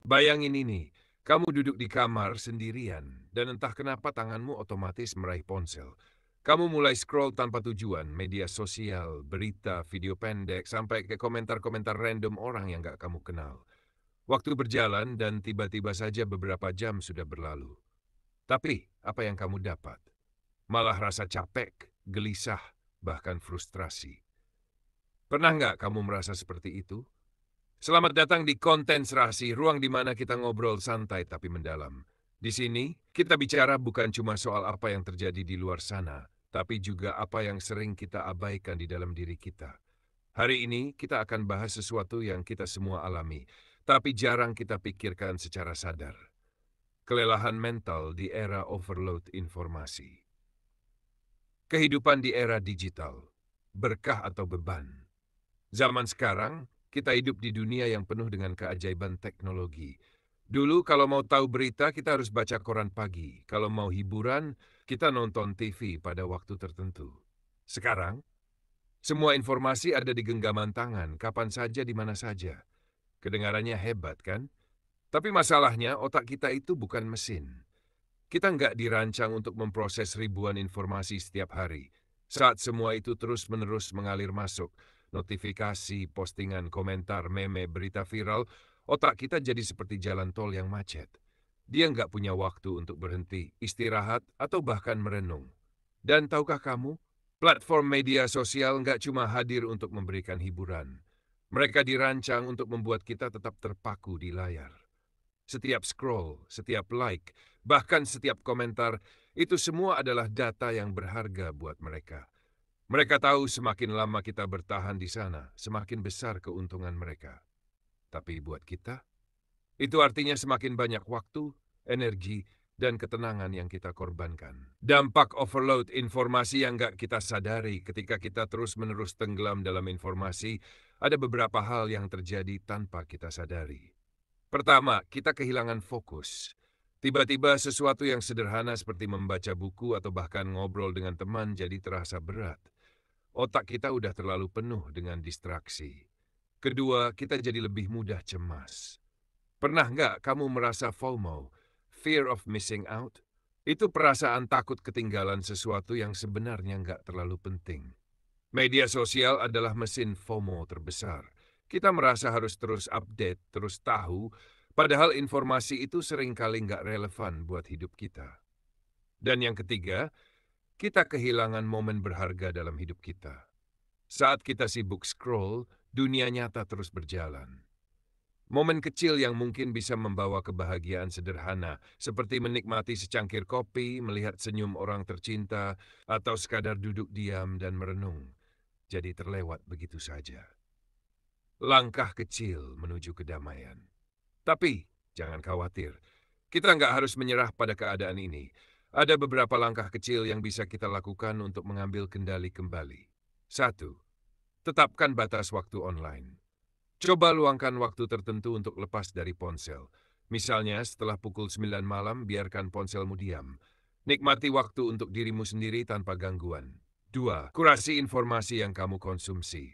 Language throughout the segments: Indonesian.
Bayangin ini, kamu duduk di kamar sendirian, dan entah kenapa tanganmu otomatis meraih ponsel. Kamu mulai scroll tanpa tujuan, media sosial, berita, video pendek, sampai ke komentar-komentar random orang yang gak kamu kenal. Waktu berjalan dan tiba-tiba saja beberapa jam sudah berlalu. Tapi, apa yang kamu dapat? Malah rasa capek, gelisah, bahkan frustrasi. Pernah nggak kamu merasa seperti itu? Selamat datang di Konten Serasi, ruang di mana kita ngobrol santai tapi mendalam. Di sini, kita bicara bukan cuma soal apa yang terjadi di luar sana, tapi juga apa yang sering kita abaikan di dalam diri kita. Hari ini, kita akan bahas sesuatu yang kita semua alami, tapi jarang kita pikirkan secara sadar. Kelelahan mental di era overload informasi. Kehidupan di era digital, berkah atau beban. Zaman sekarang, kita hidup di dunia yang penuh dengan keajaiban teknologi. Dulu kalau mau tahu berita, kita harus baca koran pagi. Kalau mau hiburan, kita nonton TV pada waktu tertentu. Sekarang, semua informasi ada di genggaman tangan, kapan saja, di mana saja. Kedengarannya hebat, kan? Tapi masalahnya, otak kita itu bukan mesin. Kita nggak dirancang untuk memproses ribuan informasi setiap hari. Saat semua itu terus-menerus mengalir masuk, notifikasi, postingan, komentar, meme, berita viral, otak kita jadi seperti jalan tol yang macet. Dia nggak punya waktu untuk berhenti, istirahat, atau bahkan merenung. Dan tahukah kamu, platform media sosial nggak cuma hadir untuk memberikan hiburan. Mereka dirancang untuk membuat kita tetap terpaku di layar. Setiap scroll, setiap like, bahkan setiap komentar, itu semua adalah data yang berharga buat mereka. Mereka tahu semakin lama kita bertahan di sana, semakin besar keuntungan mereka. Tapi buat kita, itu artinya semakin banyak waktu, energi, dan ketenangan yang kita korbankan. Dampak overload informasi yang gak kita sadari ketika kita terus-menerus tenggelam dalam informasi, ada beberapa hal yang terjadi tanpa kita sadari. Pertama, kita kehilangan fokus. Tiba-tiba sesuatu yang sederhana seperti membaca buku atau bahkan ngobrol dengan teman jadi terasa berat. Otak kita udah terlalu penuh dengan distraksi. Kedua, kita jadi lebih mudah cemas. Pernah nggak kamu merasa FOMO, fear of missing out? Itu perasaan takut ketinggalan sesuatu yang sebenarnya nggak terlalu penting. Media sosial adalah mesin FOMO terbesar. Kita merasa harus terus update, terus tahu, padahal informasi itu seringkali nggak relevan buat hidup kita. Dan yang ketiga, kita kehilangan momen berharga dalam hidup kita. Saat kita sibuk scroll, dunia nyata terus berjalan. Momen kecil yang mungkin bisa membawa kebahagiaan sederhana, seperti menikmati secangkir kopi, melihat senyum orang tercinta, atau sekadar duduk diam dan merenung, jadi terlewat begitu saja. Langkah kecil menuju kedamaian. Tapi, jangan khawatir. Kita nggak harus menyerah pada keadaan ini. Ada beberapa langkah kecil yang bisa kita lakukan untuk mengambil kendali kembali. 1. Tetapkan batas waktu online. Coba luangkan waktu tertentu untuk lepas dari ponsel. Misalnya, setelah pukul 9 malam, biarkan ponselmu diam. Nikmati waktu untuk dirimu sendiri tanpa gangguan. 2. Kurasi informasi yang kamu konsumsi.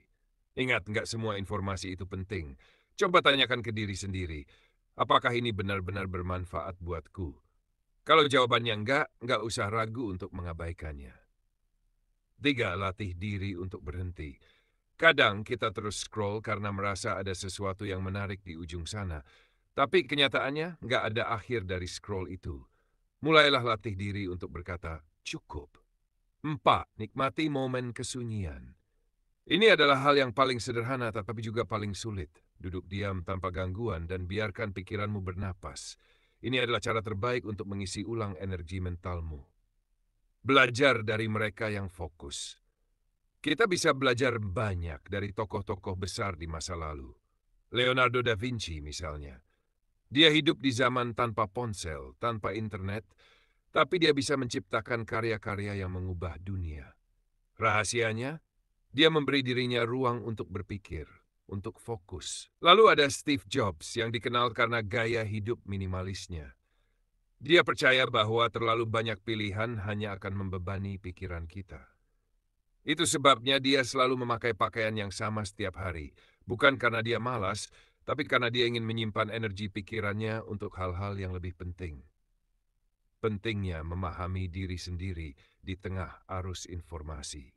Ingat, nggak semua informasi itu penting. Coba tanyakan ke diri sendiri, apakah ini benar-benar bermanfaat buatku? Kalau jawabannya nggak usah ragu untuk mengabaikannya. 3. Latih diri untuk berhenti. Kadang kita terus scroll karena merasa ada sesuatu yang menarik di ujung sana. Tapi kenyataannya nggak ada akhir dari scroll itu. Mulailah latih diri untuk berkata, cukup. 4. Nikmati momen kesunyian. Ini adalah hal yang paling sederhana tetapi juga paling sulit. Duduk diam tanpa gangguan dan biarkan pikiranmu bernapas. Ini adalah cara terbaik untuk mengisi ulang energi mentalmu. Belajar dari mereka yang fokus. Kita bisa belajar banyak dari tokoh-tokoh besar di masa lalu. Leonardo da Vinci misalnya. Dia hidup di zaman tanpa ponsel, tanpa internet, tapi dia bisa menciptakan karya-karya yang mengubah dunia. Rahasianya, dia memberi dirinya ruang untuk berpikir, untuk fokus. Lalu ada Steve Jobs yang dikenal karena gaya hidup minimalisnya. Dia percaya bahwa terlalu banyak pilihan hanya akan membebani pikiran kita. Itu sebabnya dia selalu memakai pakaian yang sama setiap hari. Bukan karena dia malas, tapi karena dia ingin menyimpan energi pikirannya untuk hal-hal yang lebih penting. Pentingnya memahami diri sendiri di tengah arus informasi.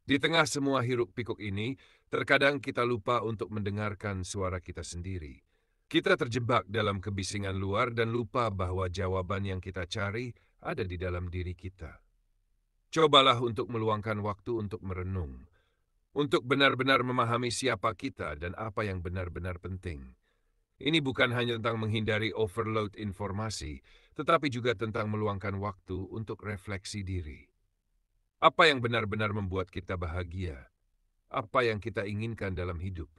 Di tengah semua hiruk-pikuk ini, terkadang kita lupa untuk mendengarkan suara kita sendiri. Kita terjebak dalam kebisingan luar dan lupa bahwa jawaban yang kita cari ada di dalam diri kita. Cobalah untuk meluangkan waktu untuk merenung, untuk benar-benar memahami siapa kita dan apa yang benar-benar penting. Ini bukan hanya tentang menghindari overload informasi, tetapi juga tentang meluangkan waktu untuk refleksi diri. Apa yang benar-benar membuat kita bahagia? Apa yang kita inginkan dalam hidup?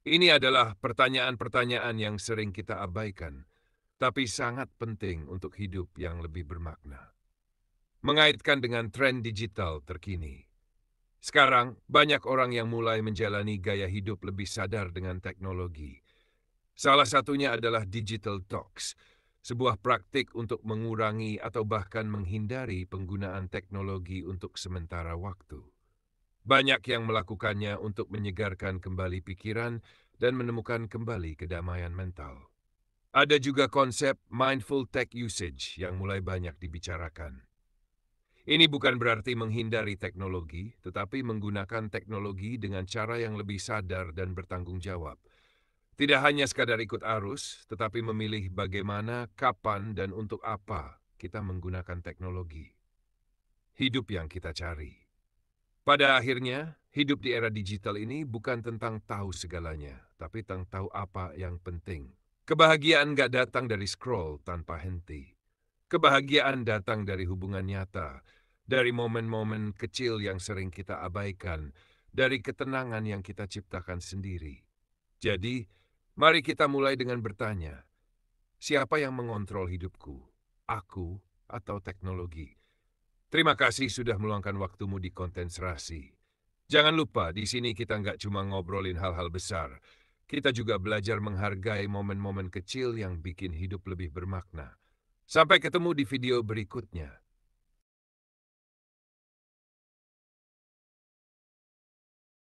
Ini adalah pertanyaan-pertanyaan yang sering kita abaikan, tapi sangat penting untuk hidup yang lebih bermakna. Mengaitkan dengan tren digital terkini. Sekarang, banyak orang yang mulai menjalani gaya hidup lebih sadar dengan teknologi. Salah satunya adalah digital detox, sebuah praktik untuk mengurangi atau bahkan menghindari penggunaan teknologi untuk sementara waktu. Banyak yang melakukannya untuk menyegarkan kembali pikiran dan menemukan kembali kedamaian mental. Ada juga konsep mindful tech usage yang mulai banyak dibicarakan. Ini bukan berarti menghindari teknologi, tetapi menggunakan teknologi dengan cara yang lebih sadar dan bertanggung jawab. Tidak hanya sekadar ikut arus, tetapi memilih bagaimana, kapan, dan untuk apa kita menggunakan teknologi. Hidup yang kita cari. Pada akhirnya, hidup di era digital ini bukan tentang tahu segalanya, tapi tentang tahu apa yang penting. Kebahagiaan gak datang dari scroll tanpa henti. Kebahagiaan datang dari hubungan nyata, dari momen-momen kecil yang sering kita abaikan, dari ketenangan yang kita ciptakan sendiri. Jadi, mari kita mulai dengan bertanya, siapa yang mengontrol hidupku? Aku atau teknologi? Terima kasih sudah meluangkan waktumu di konten Serasi. Jangan lupa, di sini kita nggak cuma ngobrolin hal-hal besar. Kita juga belajar menghargai momen-momen kecil yang bikin hidup lebih bermakna. Sampai ketemu di video berikutnya.